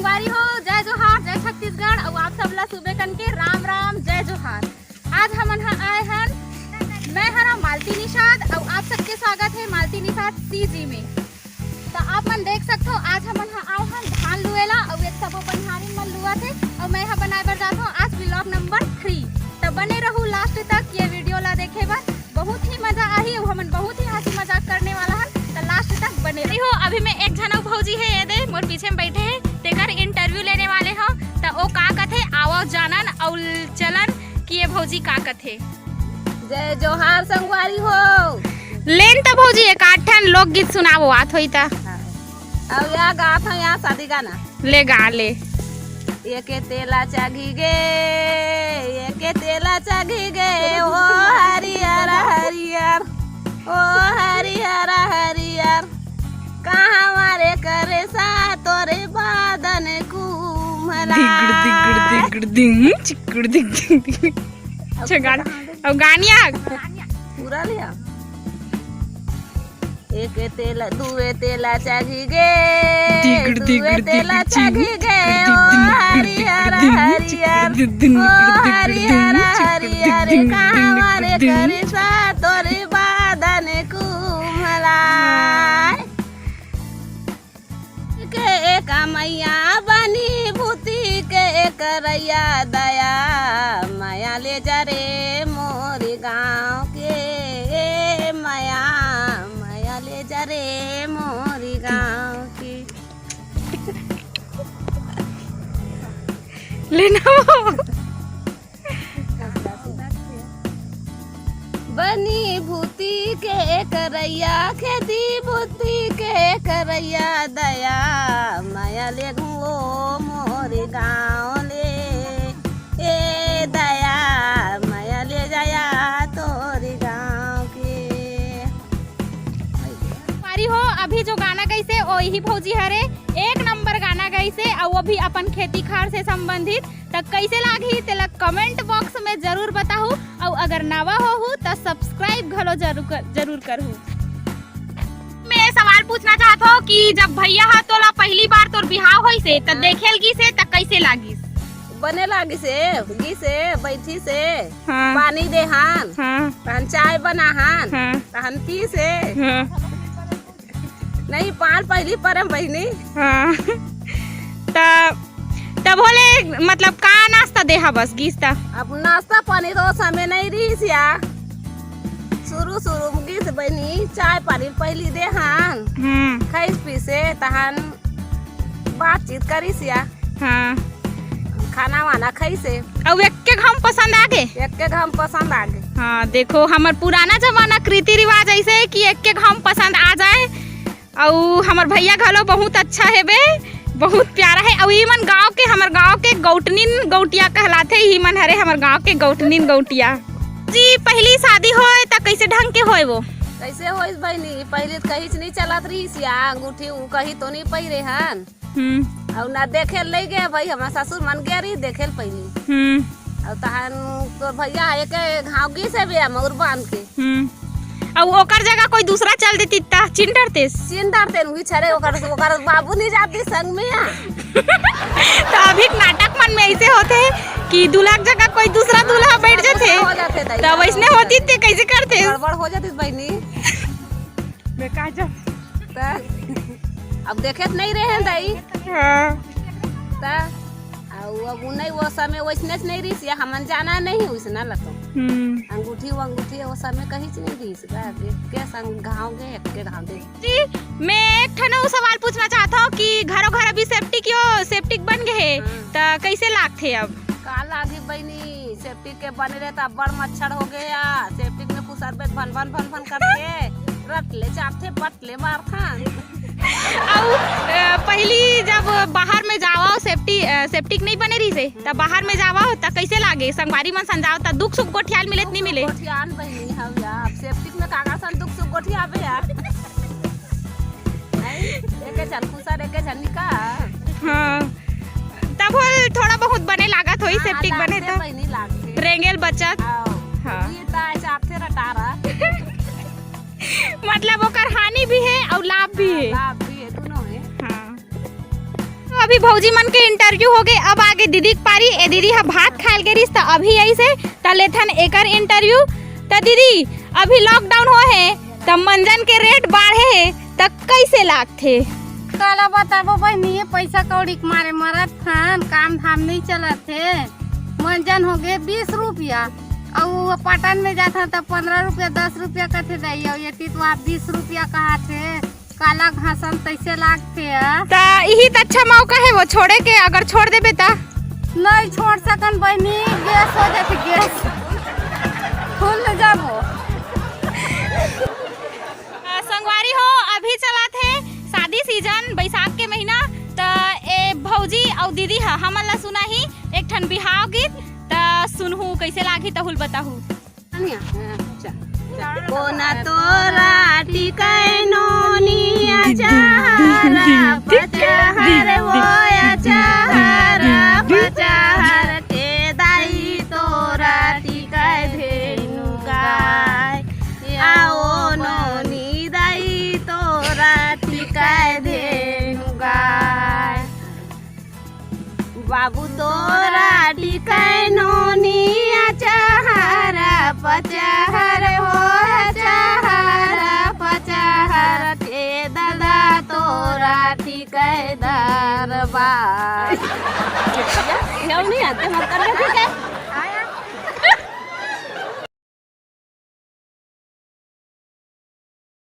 संगवारी हो, जय जोहार, जय छत्तीसगढ़ और आप सब ला सुबह कन के राम राम जय जोहार। आज हमन आए हैं, मैं हरा मालती निषाद और आप सबके स्वागत है मालती निषाद सीजी में। तो आप मन देख सकते हो आज हमन आए हैं धान लुएला और एक सबो बनिहारी मन लुआ थे और मैं यहाँ बनाए बर जाता हूँ आज व्लॉग नंबर 3। तो बने रहू लास्ट तक, ये वीडियो ला देखे बर बहुत ही मजा आई और हमन बहुत ही हंसी मजाक करने वाला है, तो लास्ट तक बने रहो। अभी मैं एक झनक भौजी है ये दे मोर पीछे में बैठे है, तेकर इंटरव्यू लेने वाले हो। तो वो का कथे आओ जानन और चलन कि ये भौजी का कथे। जय जोहार संगवारी हो। लेन तो भौजी एक आठन लोकगीत सुनावो आत होई ता। अब या गात है यहाँ शादी गाना ले गा ले। ये के तेला चागी गे, ये के तेला चागी गे, ओ हरियर हरियर, ओ हरियर हरियर, कहाँ मारे करे सा तोरे बादन कुमला। दिगड़ दिंग चिकड़ दिंग। अच्छा गाना अब गानिया पूरा लिया। एक तेला दुए तेला चागी गे, दुए तेला चागी गे, ओ हरियर हरियर, ओ हरियर हरियर, कहाँ मारे करे सा तोरे बादन कुमला। के एक मैया बनी भूती के एक रैया दया, माया ले जा रे मोरी गाँव के माया, माया ले जा रे मोरी गाँव की। लेना बनी भूती के करैया, खेती भूती के करैया दया, माया ले घूमो मोरे गाँव ले, ए दया माया ले जाया तोरी गाँव के। पारी हो अभी जो गाना गईसे ओ यही भौजी हरे एक नंबर गाना गईसे और वो भी अपन खेती खार से संबंधित। तो कैसे लागी तेला कमेंट बॉक्स में जरूर बताहू और अगर नवा हो तो सब्सक्राइब घलो जरूर करहू। मैं सवाल पूछना चाहता हूँ कि जब भैया हा तोला पहली बार तोर बिहाव होई से तो देखेल गी से तो कैसे लागी? बने लागी से गी से बैठी से हाँ। पानी दे हान, हाँ। तहन चाय बना हान, हाँ। तहन पी से हाँ। नहीं पान पहली परम बहनी। हाँ। तब बोले मतलब का नाश्ता देहा बस गीस्ता। अब नाश्ता पानी तो समय नहीं रही या शुरू में गीस बनी चाय पानी पहली दे हान, खाइस पी से तहन बातचीत करी सिया। हाँ। खाना वाना खाई से और एक के घम पसंद आगे, एक के घम पसंद आगे। हाँ देखो हमार पुराना जमाना रीति रिवाज ऐसे है कि एक के घम पसंद आ जाए और हमार भैया घलो बहुत अच्छा है बे, बहुत प्यारा है। और मन गांव के हमार गांव के गौटनीन गौटिया कहलाते ही मन हरे हमार गांव के गौटनीन गौटिया जी। पहली शादी होए तो कैसे ढंग के होए वो? कैसे होई बहनी पहले कहीं नहीं चलत रही सिया, अंगूठी कहीं तो नहीं पहिरे हन और ना देखे ले गए भाई हमारा ससुर मन गया रही देखे पहली और तहन तो भैया एक घावगी से भी मऊर बांध के और ओकर जगह कोई दूसरा चल देती ता चिंडरते हुई छरे ओकर बाबू नहीं जाती संग में। तो अभी नाटक मन में ऐसे होते हैं कि दूल्हा जगह कोई दूसरा दूल्हा बैठ जाते हो जाते तो वैसने होती थे कैसे करते गड़बड़ हो जाती बहनी। अब देखे नहीं रहे दाई। हाँ। अब नहीं वो समय वैसने नहीं रही सिया, हमन जाना नहीं वैसना लतो अंगूठी वो समय कहीं नहीं रही के संग घाव गए के घाव दे जी। मैं एक ठनो सवाल पूछना चाहता हूँ कि घरों घर अभी सेप्टिक बन गए तो कैसे लागते अब? का लागी बहनी सेप्टिक के बने रहे तब बड़ मच्छर हो गया, सेप्टिक में कुछ अरबे भन भन भन भन करके रट ले चापते पटले मार था। पहली जब बाहर में जावा सेप्टिक नहीं बने रही से तब बाहर में जावा तो कैसे लागे संगवारी मन संजाव ता दुख सुख गोठियाल मिलत नहीं मिले? गोठियान बहनी हम यार सेप्टिक में काका सन दुख सुख गोठिया आवे यार नहीं एके जन खुसर एके जन निका। हां तब थोड़ा बहुत बने लागत होई सेप्टिक बने तो बहनी लागते रेंगेल बचत। हां ये ता चापते रटारा मतलब ओकर हानि भी है और लाभ भी है। लाभ भी है दोनों है। हाँ अभी भौजी मन के इंटरव्यू हो गए, अब आगे दीदी के पारी। ए दीदी हा भात खायल के रिस त अभी ऐसे त लेथन एकर इंटरव्यू। त दीदी अभी लॉकडाउन हो है त मंजन के रेट बढ़े है त कैसे लागथे? काला बताबो बहनी, पैसा कौड़ी के मारे मरत हन, काम धाम नहीं चलत है। मंजन हो गए 20 रुपया और पटन में जाता तो 15 रुपया 10 रुपया कथे दी, और ये तो आप 20 रुपया कहा थे। काला घासन तैसे लागते है। त यही त अच्छा मौका है वो छोड़े के, अगर छोड़ देबे त नहीं छोड़ सकन बहनी, गैस हो जाती, गैस फूल जाबो। संगवारी हो अभी चला थे शादी सीजन बैसाख के महीना, त ए भौजी और दीदी हा हमन ला सुना ही एक ठन बिहाव गीत, त सुनहु कैसे लागी त हुल बताहु। कोना तोरा टिकैनो निया चाहरा पचाहर होया चाहरा पचाहर के दाई तोरा टिकै धेनु गाय आओ नोनी दाई तोरा टिकै धेनु गाय बाबू तोरा टिकैनो निया चाहरा पचाहर होया चाहरा पचाहर के दादा तोरा टिकै दरबार। नहीं आते हम कर ठीक है।